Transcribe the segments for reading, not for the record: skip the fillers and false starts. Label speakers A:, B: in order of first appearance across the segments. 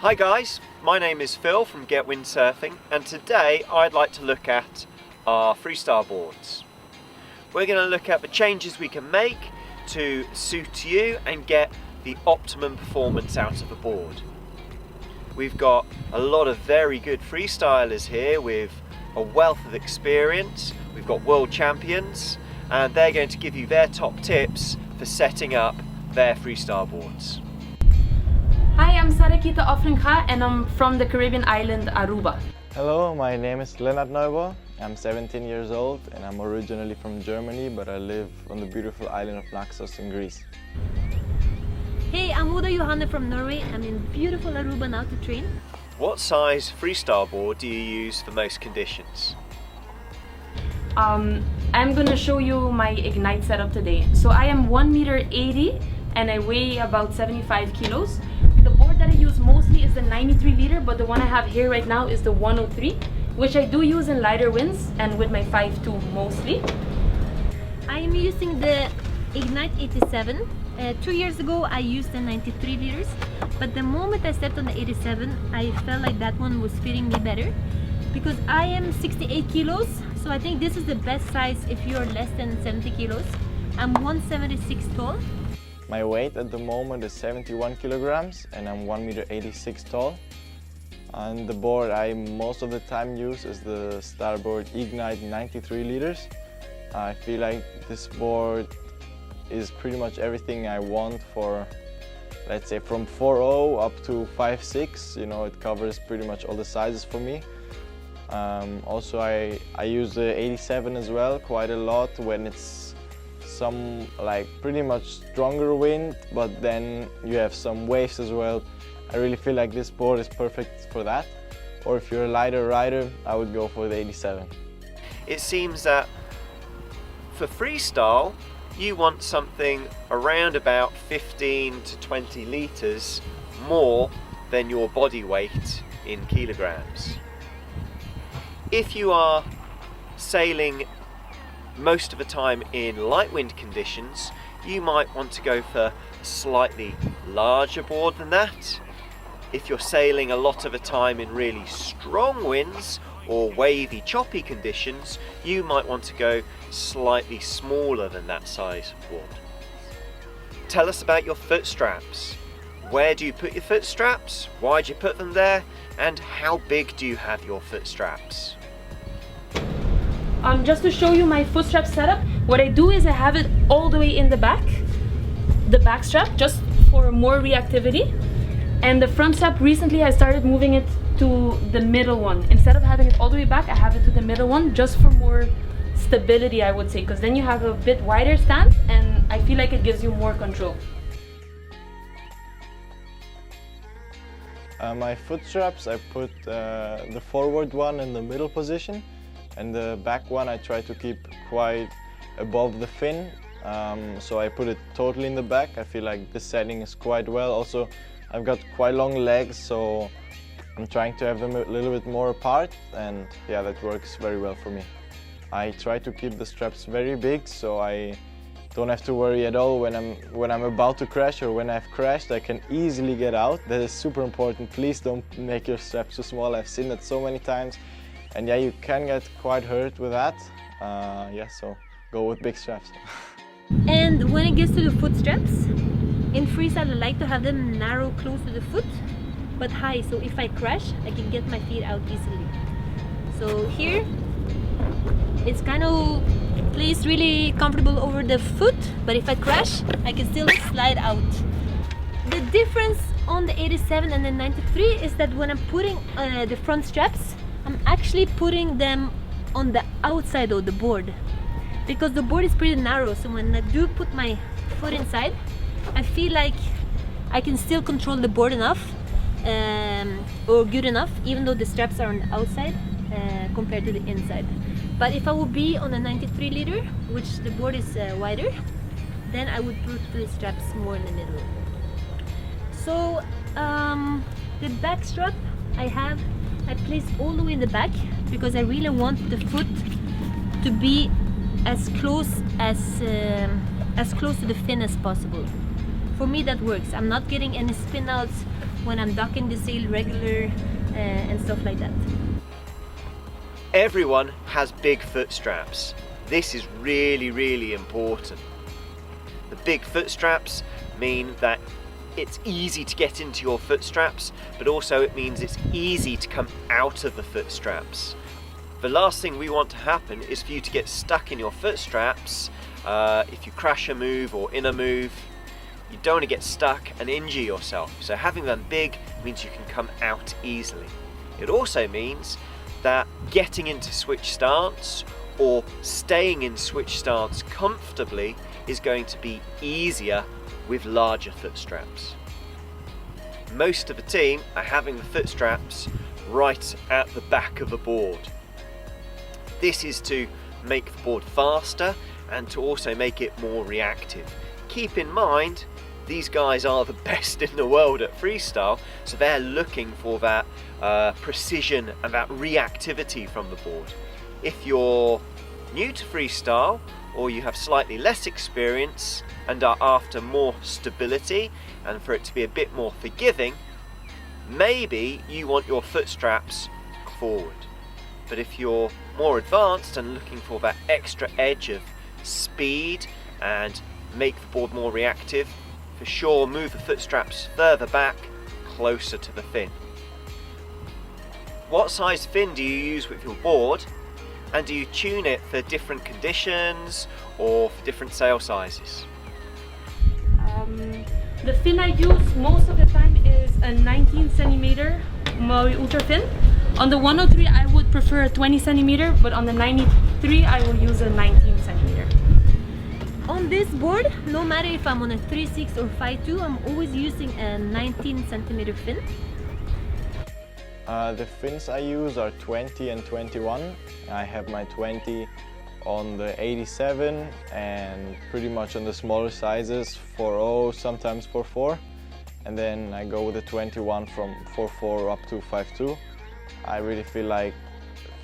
A: Hi guys, my name is Phil from GetWindsurfing, and today I'd like to look at our Freestyle boards. We're going to look at the changes we can make to suit you and get the optimum performance out of a board. We've got a lot of very good freestylers here with a wealth of experience. We've got world champions, and they're going to give you their top tips for setting up their freestyle boards.
B: Hi, I'm Sarah-Quita Offringa and I'm from the Caribbean island Aruba.
C: Hello, my name is Lennart Neubauer. I'm 17 years old and I'm originally from Germany, but I live on the beautiful island of Naxos in Greece.
D: Hey, I'm Oda Johanne from Norway. I'm in beautiful Aruba now to train.
A: What size freestyle board do you use for most conditions?
B: I'm gonna show you my Ignite setup today. So I am 1.80 m and I weigh about 75 kilos. The board that I use mostly is the 93 liter, but the one I have here right now is the 103, which I do use in lighter winds and with my 5.2 mostly.
D: I am using the Ignite 87. 2 years ago I used the 93 liters, but the moment I stepped on the 87 I felt like that one was fitting me better because I am 68 kilos, so I think this is the best size if you're less than 70 kilos. I'm 176 tall.
C: My weight at the moment is 71 kilograms and I'm 1.86 m tall. And the board I most of the time use is the Starboard Ignite 93 liters. I feel like this board is pretty much everything I want for, let's say, from 4.0 up to 5.6. You know, it covers pretty much all the sizes for me. Also I use the 87 as well quite a lot when it's some like pretty much stronger wind, but then you have some waves as well. I really feel like this board is perfect for that. Or if you're a lighter rider, I would go for the 87.
A: It seems that for freestyle, you want something around about 15 to 20 litres more than your body weight in kilograms. If you are sailing most of the time in light wind conditions, you might want to go for a slightly larger board than that. If you're sailing a lot of the time in really strong winds or wavy, choppy conditions, you might want to go slightly smaller than that size board. Tell us about your foot straps. Where do you put your foot straps? Why do you put them there? And how big do you have your foot straps?
B: Just to show you my foot strap setup, what I do is I have it all the way in the back strap, just for more reactivity. And the front strap, recently I started moving it to the middle one. Instead of having it all the way back, I have it to the middle one, just for more stability, I would say, because then you have a bit wider stance and I feel like it gives you more control.
C: My foot straps, I put the forward one in the middle position, and the back one I try to keep quite above the fin, so I put it totally in the back. I feel like the setting is quite well. Also, I've got quite long legs, so I'm trying to have them a little bit more apart, and yeah, that works very well for me. I try to keep the straps very big, so I don't have to worry at all when I'm about to crash, or when I've crashed I can easily get out. That is super important. Please don't make your straps too small. I've seen that so many times. And yeah, you can get quite hurt with that. Yeah, so go with big straps.
D: And when it gets to the foot straps, in freestyle I like to have them narrow close to the foot, but high, so if I crash, I can get my feet out easily. So here, it's kind of placed really comfortable over the foot, but if I crash, I can still slide out. The difference on the 87 and the 93 is that when I'm putting the front straps, I'm actually putting them on the outside of the board because the board is pretty narrow, so when I do put my foot inside, I feel like I can still control the board enough or good enough, even though the straps are on the outside compared to the inside. But if I would be on a 93 liter, which the board is wider, then I would put the straps more in the middle. So the back strap I place all the way in the back because I really want the foot to be as close to the fin as possible. For me that works. I'm not getting any spin outs when I'm docking the sail regular and stuff like that.
A: Everyone has big foot straps. This is really, really important. The big foot straps mean that it's easy to get into your foot straps, but also it means it's easy to come out of the foot straps. The last thing we want to happen is for you to get stuck in your foot straps if you crash a move or in a move. You don't want to get stuck and injure yourself. So having them big means you can come out easily. It also means that getting into switch stance or staying in switch stance comfortably is going to be easier with larger foot straps. Most of the team are having the foot straps right at the back of the board. This is to make the board faster and to also make it more reactive. Keep in mind, these guys are the best in the world at freestyle, so they're looking for that precision and that reactivity from the board. If you're new to freestyle or you have slightly less experience and are after more stability and for it to be a bit more forgiving, maybe you want your foot straps forward. But if you're more advanced and looking for that extra edge of speed and make the board more reactive, for sure move the foot straps further back, closer to the fin. What size fin do you use with your board, and do you tune it for different conditions or for different sail sizes?
B: The fin I use most of the time is a 19 centimeter Maui Ultra fin. On the 103 I would prefer a 20 centimeter, but on the 93 I will use a 19 centimeter.
D: On this board, no matter if I'm on a 3.6 or 5.2, I'm always using a 19 centimeter fin.
C: The fins I use are 20 and 21. I have my 20 on the 87 and pretty much on the smaller sizes 4.0, sometimes 4.4. And then I go with the 21 from 4.4 up to 5.2. I really feel like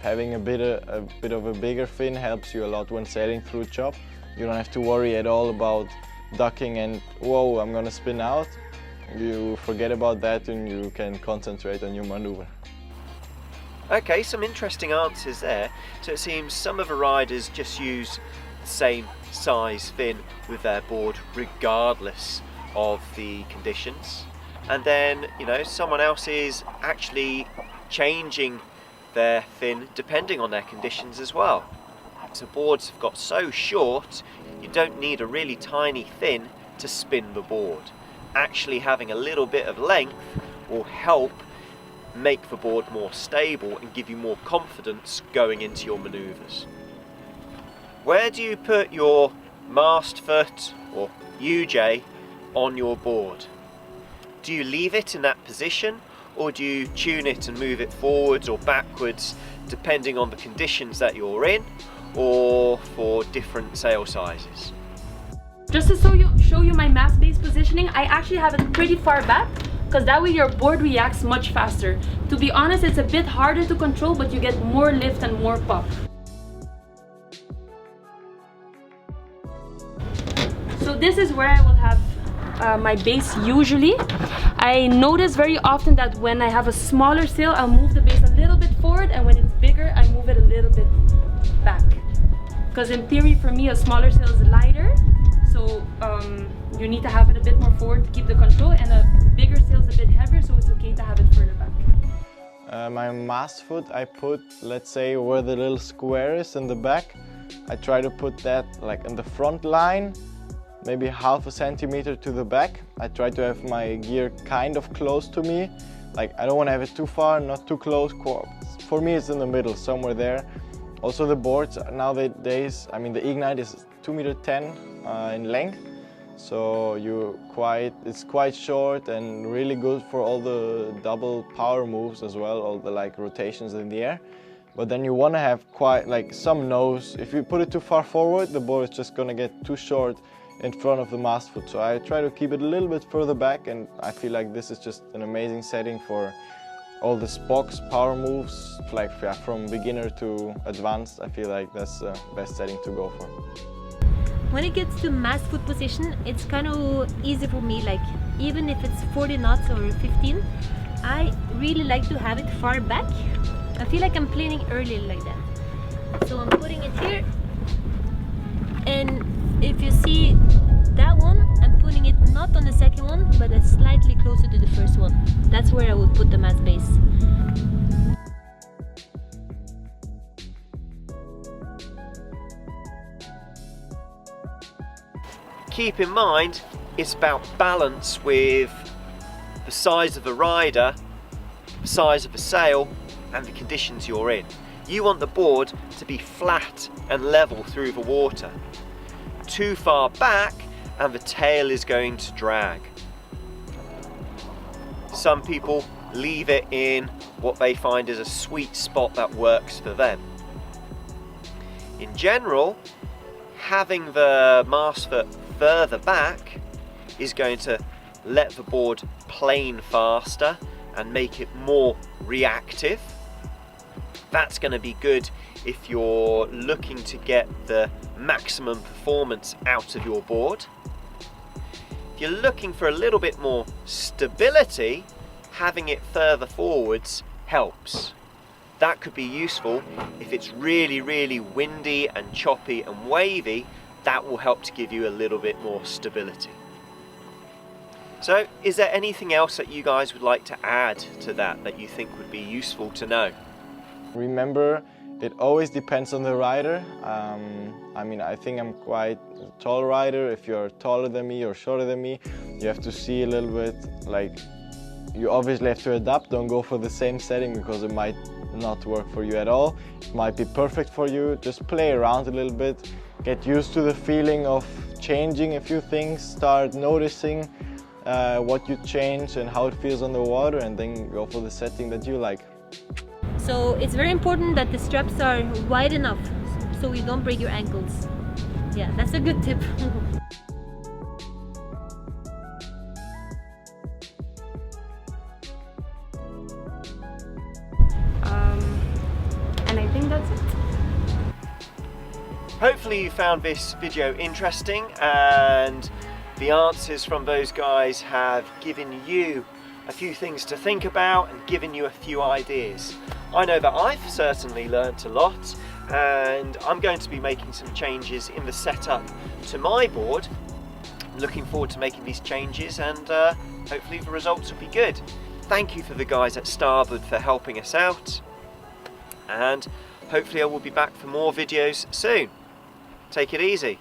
C: having a bit of a bigger fin helps you a lot when sailing through chop. You don't have to worry at all about ducking and whoa, I'm gonna spin out. You forget about that and you can concentrate on your maneuver.
A: Okay, some interesting answers there. So it seems some of the riders just use the same size fin with their board regardless of the conditions. And then, you know, someone else is actually changing their fin depending on their conditions as well. So boards have got so short, you don't need a really tiny fin to spin the board. Actually having a little bit of length will help make the board more stable and give you more confidence going into your maneuvers. Where do you put your mast foot or UJ on your board? Do you leave it in that position, or do you tune it and move it forwards or backwards depending on the conditions that you're in or for different sail sizes?
B: Just to show you my mast-based positioning, I actually have it pretty far back, because that way your board reacts much faster. To be honest, it's a bit harder to control, but you get more lift and more pop. So this is where I will have my base usually. I notice very often that when I have a smaller sail, I'll move the base a little bit forward, and when it's bigger, I move it a little bit back. Because in theory, for me, a smaller sail is lighter, so you need to have it a bit more forward to keep the control, and a bigger sail is a bit heavier, so it's okay to have it further back.
C: My mast foot I put, let's say, where the little square is in the back. I try to put that like in the front line, maybe half a centimeter to the back. I try to have my gear kind of close to me. Like, I don't want to have it too far, not too close. For me, it's in the middle, somewhere there. Also the boards nowadays, I mean, the Ignite is 2.10 m in length. So it's quite short and really good for all the double power moves as well, all the like rotations in the air. But then you want to have quite like some nose. If you put it too far forward, the board is just going to get too short in front of the mast foot. So I try to keep it a little bit further back, and I feel like this is just an amazing setting for all the Spock's power moves, like from beginner to advanced. I feel like that's the best setting to go for.
D: when it gets to MAST foot position, it's kind of easy for me, like even if it's 40 knots or 15, I really like to have it far back. I feel like I'm planing early like that. So I'm putting it here, and if you see that one, I'm putting it not on the second one, but it's slightly closer to the first one. That's where I would put the MAST base.
A: Keep in mind, it's about balance with the size of the rider, the size of the sail, and the conditions you're in. You want the board to be flat and level through the water. Too far back and the tail is going to drag. Some people leave it in what they find is a sweet spot that works for them. In general, having the mast foot further back is going to let the board plane faster and make it more reactive. That's going to be good if you're looking to get the maximum performance out of your board. If you're looking for a little bit more stability, having it further forwards helps. That could be useful if it's really, really windy and choppy and wavy. That will help to give you a little bit more stability. So, is there anything else that you guys would like to add to that you think would be useful to know?
C: Remember, it always depends on the rider. I mean, I think I'm quite a tall rider. If you're taller than me or shorter than me, you have to see a little bit, like, you obviously have to adapt. Don't go for the same setting because it might not work for you at all. It might be perfect for you. Just play around a little bit. Get used to the feeling of changing a few things. Start noticing what you change and how it feels on the water, and then go for the setting that you like.
D: So it's very important that the straps are wide enough so you don't break your ankles. Yeah, that's a good tip.
B: And I think that's it.
A: Hopefully you found this video interesting and the answers from those guys have given you a few things to think about and given you a few ideas. I know that I've certainly learnt a lot, and I'm going to be making some changes in the setup to my board. I'm looking forward to making these changes, and hopefully the results will be good. Thank you for the guys at Starboard for helping us out, and hopefully I will be back for more videos soon. Take it easy.